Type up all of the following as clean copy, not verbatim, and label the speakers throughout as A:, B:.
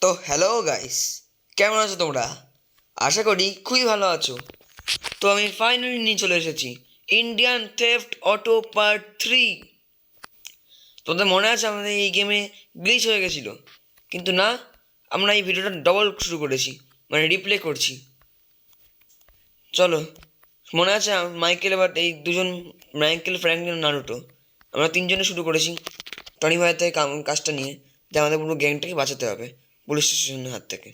A: তো hello guys, কেমন আছো তোমরা? আশা করি খুবই ভালো আছো। তো আমি ফাইনালি নিয়ে চলে এসেছি ইন্ডিয়ান থেফট অটো পার্ট 3। তোদের মনে আছে আমাদের এই গেমে গ্লিচ হয়ে গেছিলো, কিন্তু না, আমরা এই ভিডিওটা ডবল শুরু করেছি, মানে রিপ্লে করছি। চলো, মনে আছে মাইকেল এবার এই দুজন, মাইকেল, ফ্র্যাঙ্কলিন, নারুটো, আমরা তিনজনে শুরু করেছি টনি ভাইয়ের থেকে কাজটা নিয়ে, যে আমাদের পুরো গ্যাংটাকে বাঁচাতে হবে পুলিশ স্টেশনের হাত থেকে।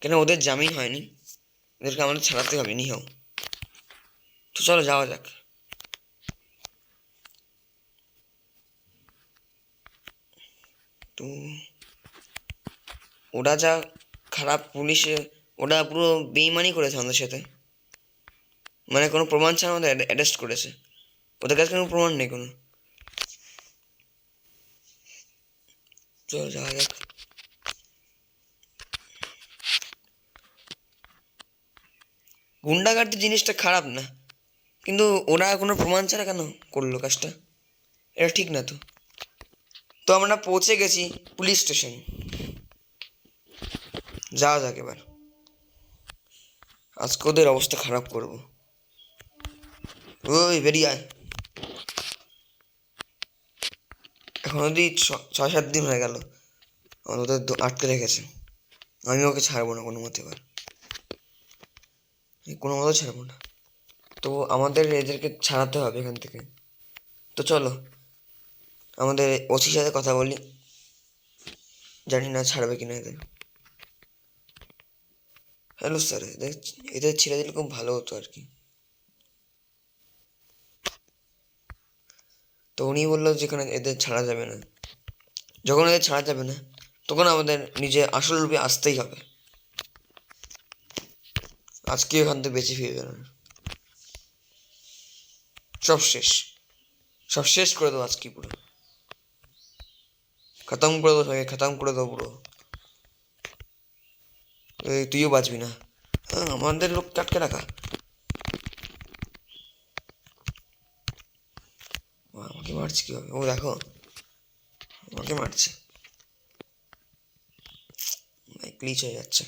A: কেন ওদের জামিন হয়নি, ওদেরকে আমাদের ছাড়াতে হবে নিহাও। তো চলো যাওয়া যাক। তো ওরা যা খারাপ পুলিশে, ওরা পুরো বেইমানি করেছে আমাদের সাথে, মানে কোনো প্রমাণ ছাড়া আমাদের অ্যারেস্ট করেছে। ওদের কাছে কোনো প্রমাণ নেই কোনো। চলো যাওয়া যাক। গুন্ডাগার্দি জিনিসটা খারাপ না, কিন্তু ওরা কোনো প্রমাণ ছাড়া কেন করলো কাজটা? এটা ঠিক না তো। তো আমরা পৌঁছে গেছি পুলিশ স্টেশন, যাওয়া যাক এবার। আজকে ওদের অবস্থা খারাপ করব। ওই বেরিয়ে আয়। এখন অবধি 6-7 দিন হয়ে গেল ওদের আটকে রেখেছে। আমি ওকে ছাড়বো না কোনো মতে, এবার কোনো মতে ছাড়বো না। তো আমাদের এদেরকে ছাড়াতে হবে এখান থেকে। তো চলো আমাদের ওসির সাথে কথা বলি, জানি না ছাড়বে কিনা এদের। হ্যালো স্যার, এদের ছেড়ে দিলে খুব ভালো হতো আর কি। তো উনি বললো যেখানে এদের ছাড়া যাবে না, যখন এদের ছাড়া যাবে না তখন আমাদের নিজে আসল রূপে আসতেই হবে। আজকে এখান থেকে বেঁচে ফিরবে না, সব শেষ, সব শেষ করে দেবো আজকে পুরো, খতম করে দেবো সবাই, খতম করে দেবো পুরো। এই তুইও বাঁচবি না। হ্যাঁ, আমাদের লোক আটকে রাখা। আমাকে মারছে কীভাবে? ও দেখো, আমাকে মারছে, গ্লিচ হয়ে যাচ্ছে।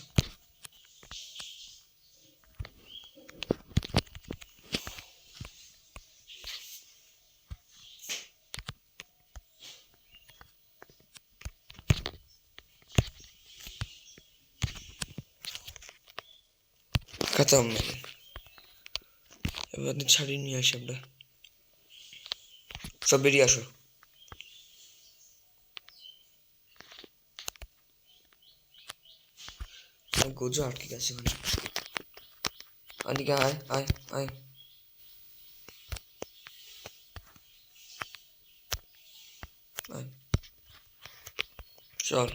A: খতম। এবার ছাড়িয়ে নিয়ে আসি আমরা, সব বেরিয়ে আসো। গোজো আটকে গেছে ওখানে। আদিকে আয় আয় আয় আয়, চল।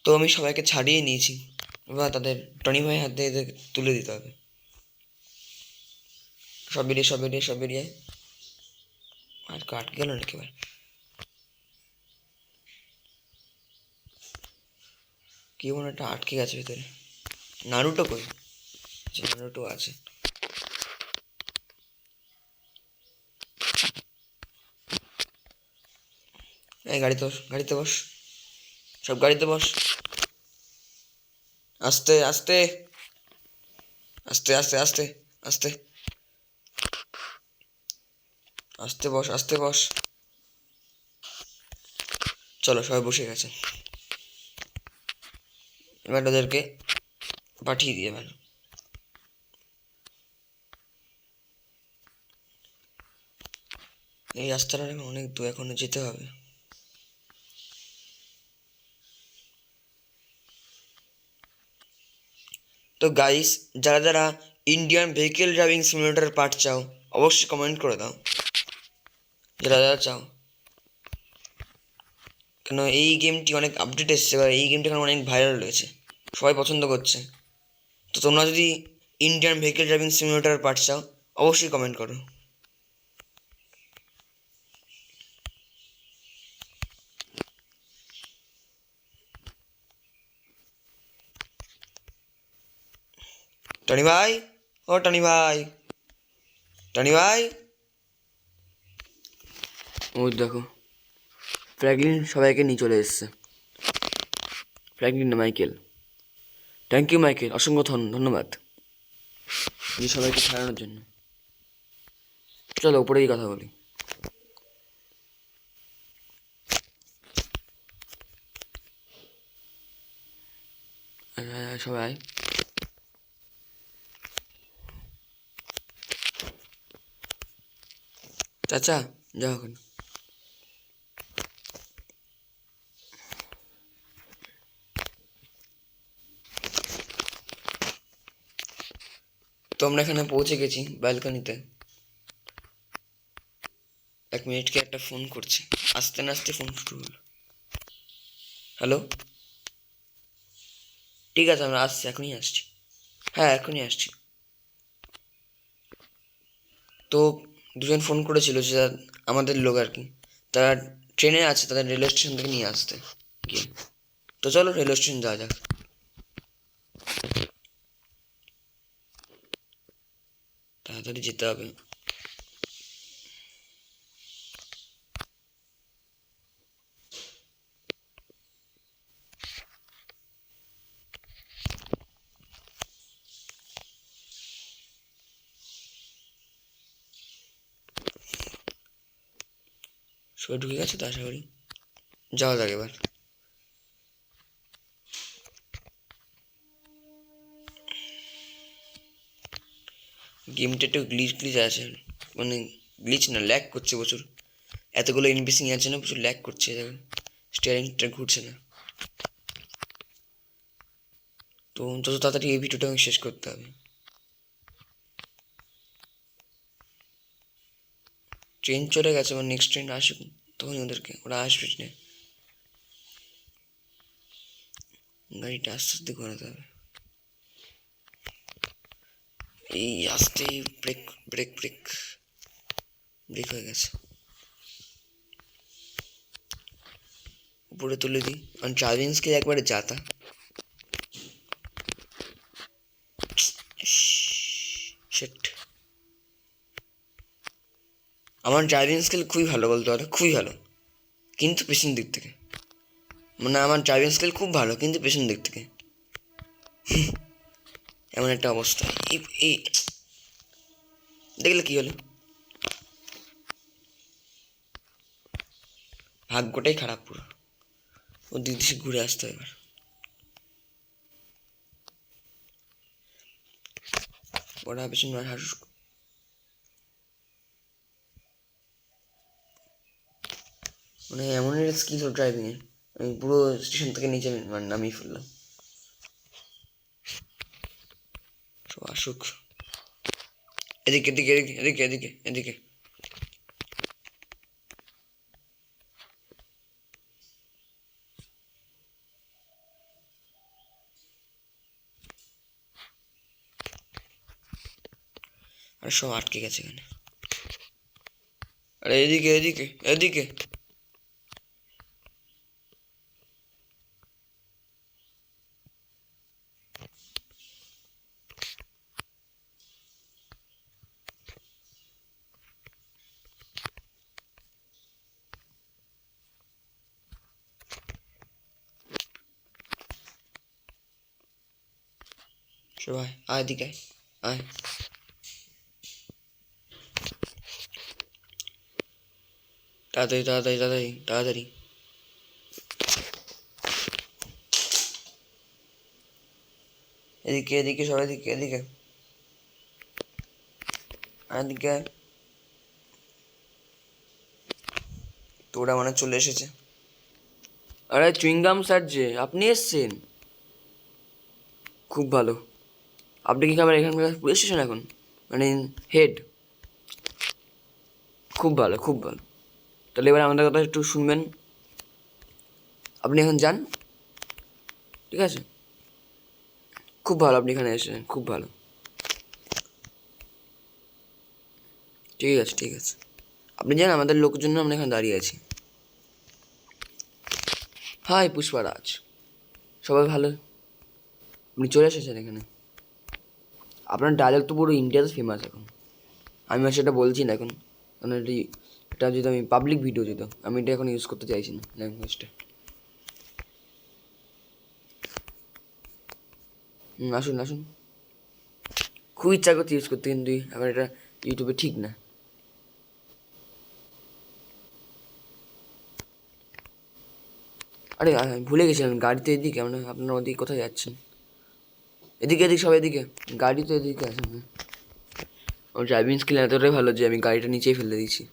A: তো আমি সবাইকে ছাড়িয়ে নিয়েছি, এবার তাদের টনি ভাই হাতে এদের তুলে দিতে হবে। সব বেরিয়ে, সব বেরিয়ে, সব বেরিয়ে। আর আটকে গেল নাকি এবার? কি মনে একটা আটকে গেছে ভিতরে। নারুটো কই? আচ্ছা, নারুটো আছে। এই গাড়িতে বস, গাড়িতে বস, সব গাড়িতে বস। আস্তে আস্তে আস্তে আস্তে আস্তে আস্তে আস্তে বস, আস্তে বস। চলো সবাই বসে গেছে, এবার ওদেরকে পাঠিয়ে দিয়ে ভালো। এই রাস্তাটা অনেক দূর, এখনো যেতে হবে। তো গাইস, যারা যারা Indian vehicle driving simulator part চাও অবশ্যই কমেন্ট করে দাও, যারা যারা চাও। কেন এই গেমটি অনেক আপডেট এসছে, এবার এই গেমটি এখন অনেক ভাইরাল রয়েছে, সবাই পছন্দ করছে। তো তোমরা যদি Indian vehicle driving simulator part চাও অবশ্যই কমেন্ট করো। টনি ভাই, ও টনি ভাই, টনি ভাই, ওই দেখো ফ্র্যাঙ্কলিন সবাইকে নিয়ে চলে এসছে। ফ্র্যাঙ্কলিন না, মাইকেল। থ্যাংক ইউ মাইকেল, অসংখ্য ধন্যবাদ যে সবাইকে ছাড়ানোর জন্য। চলো উপরেই কথা বলি। সবাই চাচা যাও এখন। তো আমরা এখানে পৌঁছে গেছি ব্যালকনিতে। 1 মিনিট কি একটা ফোন করছে, আস্তে না আস্তে ফোন শুরু হলো। হ্যালো, ঠিক আছে আমরা আসছি, এখনই আসছি। হ্যাঁ এখনই আসছি। তো দুজন ফোন করেছিল যে আমাদের লোক আর কি, তারা ট্রেনে আছে, তাদের রেলওয়ে স্টেশন থেকে নিয়ে আসতে গিয়ে। তো চলো রেলওয়ে স্টেশন যাওয়া যাক। তাড়াতাড়ি যেতে হবে। সবাই ঢুকে গেছে তো আশা করি, যাওয়া যাক এবার। গেমটা একটু গ্লিচ আছে, মানে গ্লিচ না, ল্যাগ করছে প্রচুর। এতগুলো এনপিসি আছে না, প্রচুর ল্যাগ করছে, দেখুন স্টিয়ারিংটা ঘুরছে না। তো যত তাড়াতাড়ি এই ভিডিওটা আমি শেষ করতে হবে। ট্রেন চলে গেছে, আমার নেক্সট ট্রেন আসুক তখনই ওরা আসবে না। গাড়িটা আস্তে আস্তে ঘোরাতে হবে। এই আস্তে ব্রেক ব্রেক ব্রেক ব্রেক হয়ে গেছে। উপরে তুলে দিই, কারণ ড্রাইভিং স্কিল একবারে যাতা। সেট, আমার ড্রাইভিং স্কিল খুবই ভালো বলতে পারো, খুবই ভালো, কিন্তু পেছন দিক থেকে। মানে আমার ড্রাইভিং স্কিল খুব ভালো কিন্তু পেছন দিক থেকে এমন একটা অবস্থা। এই দেখলে কি হলো, ভাগ্যটাই খারাপ পুরো। ও দিদি সে ঘুরে আসতে এবার। ওরা পেছন হাসুস, মানে এমন একটা স্কিল হলো ড্রাইভিংয়ে, আমি পুরো স্টেশন থেকে নিচে নামিয়ে ফেললাম। সব আসুক, এদিকে এদিকে এদিকে এদিকে এদিকে এদিকে। আর সব আটকে গেছে এখানে। আরে এদিকে এদিকে এদিকে। সবাই আয় এদিকে আয়। তাড়াতাড়ি তাড়াতাড়ি তাড়াতাড়ি তাড়াতাড়ি। এদিকে এদিকে সবাই এদিকে এদিকে এদিকে। তো ওরা মানে চলে এসেছে। আরে চুইংগাম স্যার যে আপনি এসছেন, খুব ভালো। আপনি কি খাবার এখানকার পুলিশ স্টেশন এখন, মানে হেড? খুব ভালো খুব ভালো। তাহলে এবার আমাদের কথা একটু শুনবেন। আপনি এখন যান, ঠিক আছে? খুব ভালো আপনি এখানে এসেছেন, খুব ভালো। ঠিক আছে ঠিক আছে, আপনি যান, আমাদের লোকের জন্য আমরা এখানে দাঁড়িয়ে আছি। হাই পুষ্পারাজ, সবাই ভালো? আপনি চলে এসেছেন এখানে। আপনার ডায়লগ তো পুরো ইন্ডিয়াতে ফেমাস এখন। আমি আর সেটা বলছি না এখন, কারণ এটি এটা যদি আমি পাবলিক ভিডিও যেত, আমি এটা এখন ইউজ করতে চাইছি না ল্যাঙ্গুয়েজটা। আসুন আসুন, খুব ইচ্ছা করতে ইউজ করতে, কিন্তু এখন এটা ইউটিউবে ঠিক না। আরে আমি ভুলে গেছিলাম, গাড়িতে এদিকে, আপনারা ওদিকে কোথায় যাচ্ছেন? এদিকে এদিকে, সব এদিকে, গাড়ি তো এদিকে আছে। আমার ড্রাইভিং স্কিল এতটাই ভালো যে আমি গাড়িটা নিচেই ফেলে দিয়েছি।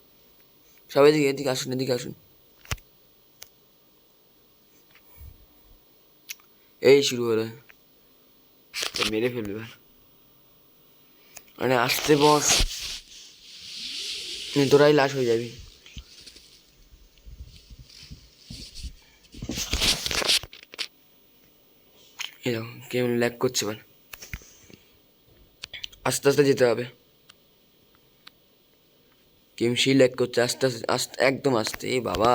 A: সবাই এদিকে এদিকে আসুন, এদিকে আসুন। এই শুরু হলো, মেরে ফেলবে। মানে আসতে বস, তোরাই লাশ হয়ে যাবি। এরকম কেমন ল্যাগ করছে এবার, আস্তে আস্তে যেতে হবে। কেমন সেই ল্যাগ করছে, আস্তে আস্তে আস্তে, একদম আস্তে। এ বাবা,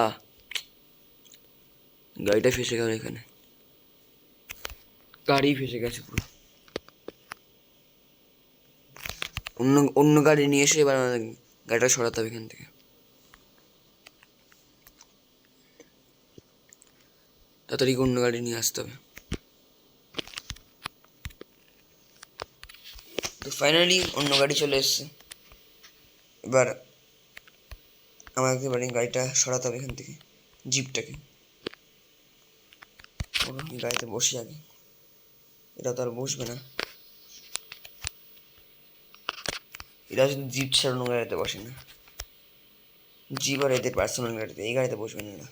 A: গাড়িটা ফেসে গেল এখানে, গাড়ি ফেসে গেছে পুরো। অন্য অন্য গাড়ি নিয়ে এসে এবার গাড়িটা সরাতে হবে এখান থেকে। তাড়াতাড়ি অন্য গাড়ি নিয়ে আসতে হবে। তো ফাইনালি অন্য গাড়ি চলে এসছে। এবার আমাকে এবারে গাড়িটা সরাতে হবে এখান থেকে, জিপটাকে। গাড়িতে বসে আগে, এটা তো আর বসবে না। এরা শুধু জিপ ছাড়া অন্য গাড়িতে বসে না, জিপ আর এদের পার্সোনাল গাড়িতে, এই গাড়িতে বসবে না এরা।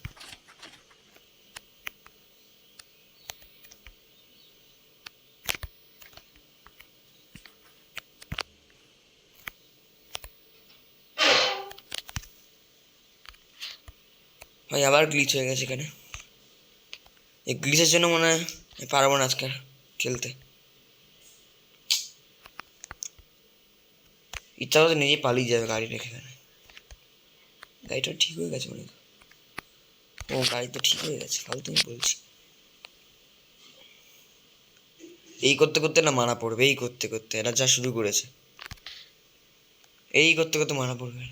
A: ভাই আবার গ্লিচ হয়ে গেছে এখানে। এই গ্লিচের জন্য মনে হয় পারবো না আজকে খেলতে। ইচ্ছা করতে নিজে পালিয়ে যাবে গাড়ি রেখে এখানে। গাড়িটা ঠিক হয়ে গেছে মনে হয়। ও গাড়ি তো ঠিক হয়ে গেছে, ফালতু আমি বলছি। এই করতে করতে না মারা পড়বে, এই করতে করতে এরা যা শুরু করেছে, এই করতে করতে মারা পড়বে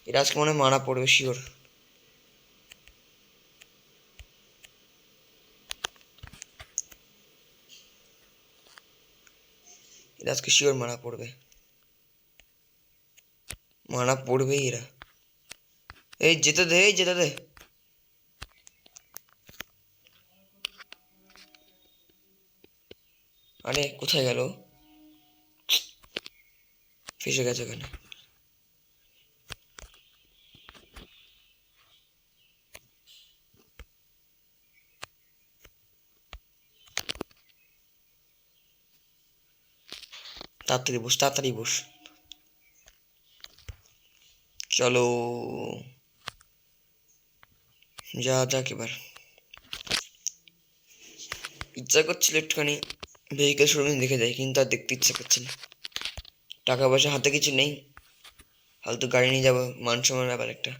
A: এরা আজকে মনে হয় মারা পড়বে শিওর। এরা আজকে শিওর মারা পড়বে, মারা পড়বেই এরা। এই যেতে দে, এই যেতে দে। আরে কোথায় গেল, ফেসে গেছে এখানে। তাড়াতাড়ি বস, তাড়াতাড়ি বস, চলো যা যাক। এবার ইচ্ছা করছিল একটুখানি ভেহিকেল শোরুমে দেখে যাই, কিন্তু আর দেখতে ইচ্ছা করছে না। টাকা পয়সা হাতে কিছু নেই, ফালতু গাড়ি নিয়ে যাবো, মান সম্মান ব্যাপার একটা।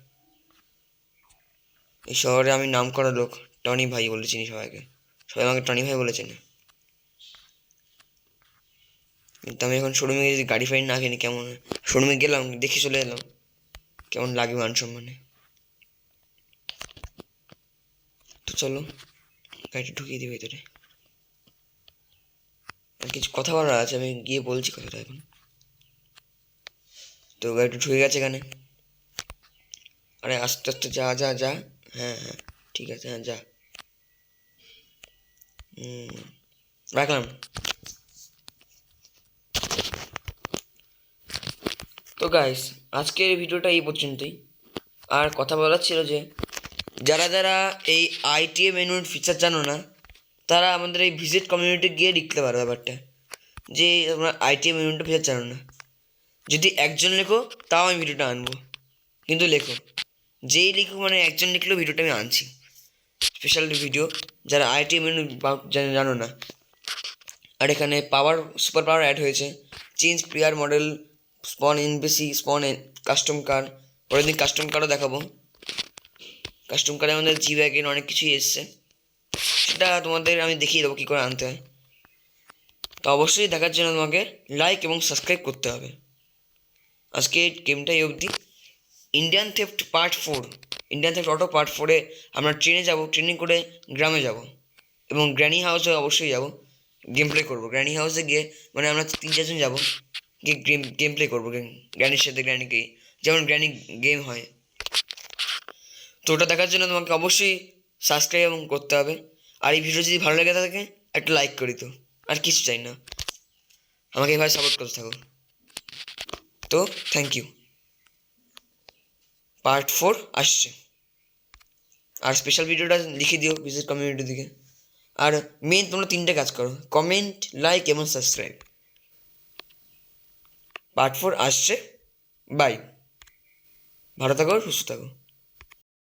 A: এই শহরে আমি নাম করা লোক, টনি ভাই বলে চিনি সবাইকে, সবাই আমাকে টনি ভাই বলে চেনে। কিন্তু আমি এখন শোরুমে যদি গাড়ি ফাড়ি না কিনি কেমন, শোরুমে গেলাম দেখে চলে এলাম, কেমন লাগে মান সম্মানে। তো চলো গাড়িটা ঢুকিয়ে দিই ভেতরে, আর কিছু কথা বলার আছে, আমি গিয়ে বলছি কথাটা এখন। তো গাড়িটা ঢুকে গেছে এখানে। আরে আস্তে আস্তে যা যা যা, হ্যাঁ হ্যাঁ ঠিক আছে, হ্যাঁ যা। রাখলাম। তো গাইস, আজকের ভিডিওটা এই পর্যন্তই। আর কথা বলার ছিল যে যারা যারা এই আইটিএ মেনুর ফিচার জানো না, তারা আমাদের এই ভিজিট কমিউনিটি গিয়ে লিখতে পারো ব্যাপারটা, যে তোমরা আইটিএ মেনুটা ফিচার জানো না। যদি একজন লেখো তাও আমি ভিডিওটা আনবো, কিন্তু লেখো, যেই লিখো, মানে একজন লিখলেও ভিডিওটা আমি আনছি, স্পেশাল ভিডিও যারা আইটিএ মেনু জানো না। আর এখানে পাওয়ার, সুপার পাওয়ার অ্যাড হয়েছে, চেঞ্জ প্লেয়ার মডেল, স্পন এনপিসি, স্পন কাস্টম কার। পরের দিন কাস্টম কারও দেখাবো। কাস্টম কারে আমাদের জি ওয়াগন অনেক কিছুই এসছে, সেটা তোমাদের আমি দেখিয়ে দেবো কী করে আনতে হয়। তো অবশ্যই দেখার জন্য তোমাকে লাইক এবং সাবস্ক্রাইব করতে হবে। আজকে গেমটাই অবধি। Indian theft part 4, Indian theft auto part 4-এ আমরা ট্রেনে যাব, ট্রেনিং করে গ্রামে যাব এবং গ্র্যানি হাউসে অবশ্যই যাব, গেম প্লে করবো। গ্র্যানি হাউসে গিয়ে মানে আমরা 3-4 জন যাবো, গিয়ে গেম প্লে করবো গ্র্যানির সাথে, গ্র্যানিকে যেমন গ্র্যানি গেম হয়। তো ওটা দেখার জন্য তোমাকে অবশ্যই সাবস্ক্রাইব এবং করতে হবে। আর এই ভিডিও যদি ভালো লেগে থাকে একটা লাইক করি, তো আর কিছু চাই না, আমাকে এভাবে সাপোর্ট করতে থাকো। তো থ্যাংক ইউ। পার্ট 4 আসছে। আর স্পেশাল ভিডিওটা লিখে দিও ভিজিট কমিউনিটি দিকে। আর মেন তোমরা 3টে কাজ করো, কমেন্ট, লাইক এবং সাবস্ক্রাইব। পার্ট 4 আসছে। বাই, ভালো থাকো, সুস্থ থাকো।